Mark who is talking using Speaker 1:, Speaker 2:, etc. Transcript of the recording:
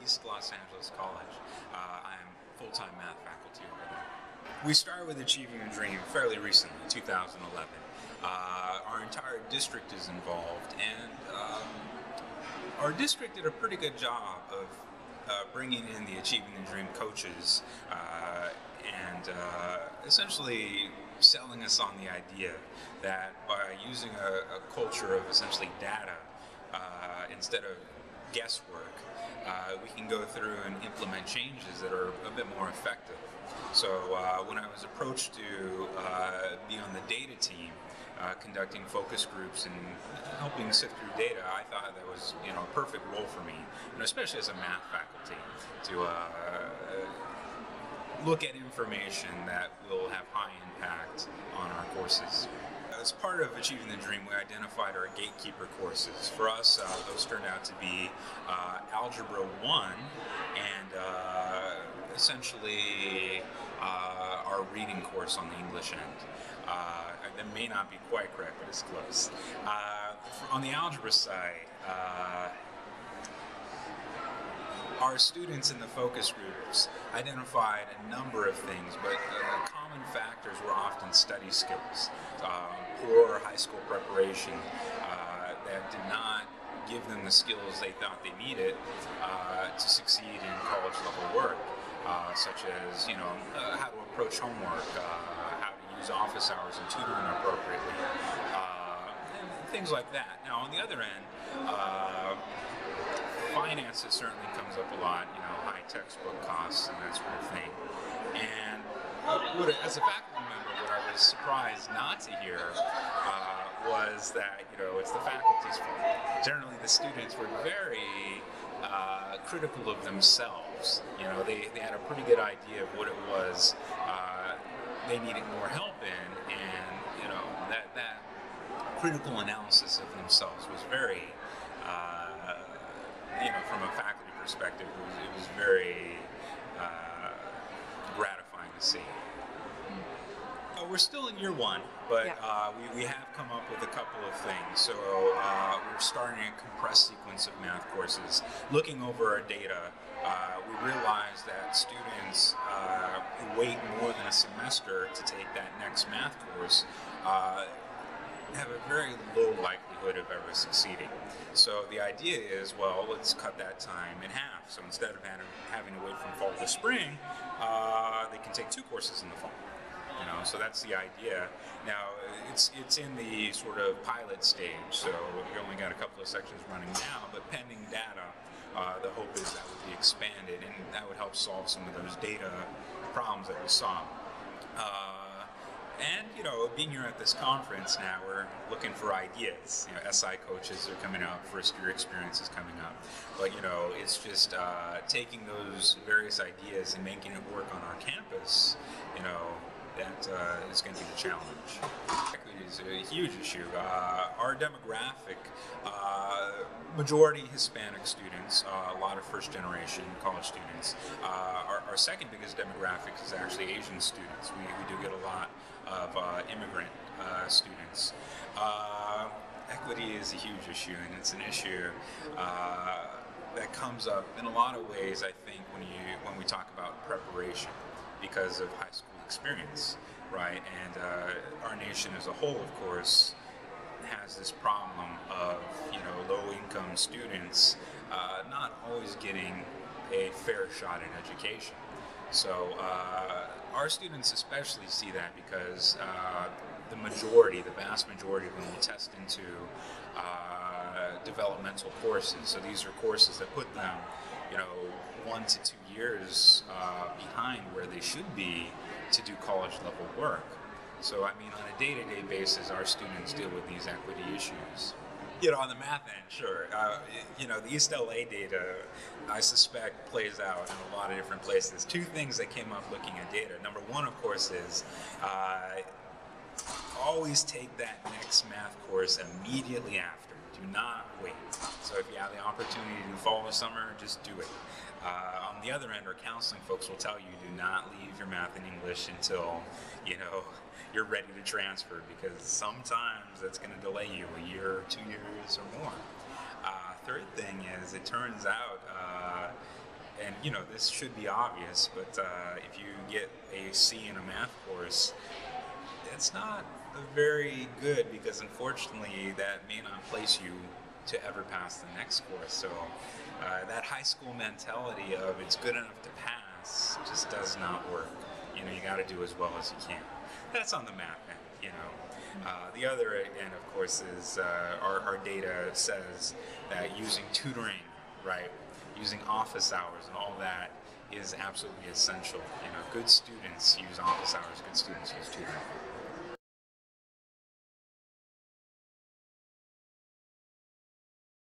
Speaker 1: East Los Angeles College. I'm full-time math faculty over there. We started with Achieving the Dream fairly recently, 2011. Our entire district is involved, and our district did a pretty good job of bringing in the Achieving the Dream coaches and essentially selling us on the idea that by using a culture of essentially data instead of guesswork, we can go through and implement changes that are a bit more effective. So when I was approached to be on the data team, conducting focus groups and helping sift through data, I thought that was a perfect role for me, and especially as a math faculty, to look at information that will have high impact on our courses. As part of Achieving the Dream, we identified our gatekeeper courses. For us, those turned out to be Algebra 1 and essentially our reading course on the English end. That may not be quite correct, but it's close. On the algebra side, our students in the focus groups identified a number of things, but common factors were often study skills, poor high school preparation that did not give them the skills they thought they needed to succeed in college level work, such as how to approach homework, how to use office hours and tutoring appropriately, and things like that. Now on the other end, finances certainly comes up a lot, high textbook costs and that sort of thing. And as a faculty member, what I was surprised not to hear was that, it's the faculty's fault. Generally, the students were very critical of themselves. They had a pretty good idea of what it was they needed more help in, and, that critical analysis of themselves was very from a faculty perspective, it was very gratifying to see. We're still in year one, but we have come up with a couple of things. So we're starting a compressed sequence of math courses. Looking over our data, we realized that students who wait more than a semester to take that next math course have a very low likelihood of ever succeeding. So the idea is, well, let's cut that time in half. So instead of having to wait from fall to spring, they can take 2 courses in the fall. So that's the idea. Now, it's in the sort of pilot stage, so we only got a couple of sections running now, but pending data, the hope is that would be expanded, and that would help solve some of those data problems that we saw. And, being here at this conference now, we're looking for ideas. SI coaches are coming up, first year experience is coming up. But, it's just taking those various ideas and making it work on our campus, that is going to be the challenge. Equity is a huge issue. Our demographic, majority Hispanic students, a lot of first generation college students. Our second biggest demographic is actually Asian students. We do get a lot of immigrant students. Equity is a huge issue, and it's an issue that comes up in a lot of ways, I think, when we talk about preparation because of high school experience, right? And our nation as a whole, of course, has this problem of low-income students not always getting a fair shot in education. So our students especially see that because the vast majority of them will test into developmental courses. So these are courses that put them 1 to 2 years behind where they should be to do college level work. So I mean, on a day-to-day basis, our students deal with these equity issues. On the math end, sure. The East LA data, I suspect, plays out in a lot of different places. 2 things that came up looking at data. Number 1, of course, is always take that next math course immediately after. Do not wait. So if you have the opportunity to do fall or summer, just do it. On the other end, our counseling folks will tell you, do not leave your math and English until, you're ready to transfer, because sometimes that's going to delay you a year or 2 years or more. Third thing is, it turns out and you know, this should be obvious, but if you get a C in a math course, it's not very good, because unfortunately that may not place you to ever pass the next course. So that high school mentality of it's good enough to pass just does not work. You know, you got to do as well as you can. That's on the math end, you know. The other end, of course, is our data says that using tutoring, right, using office hours and all that is absolutely essential. You know, good students use office hours, good students use tutoring.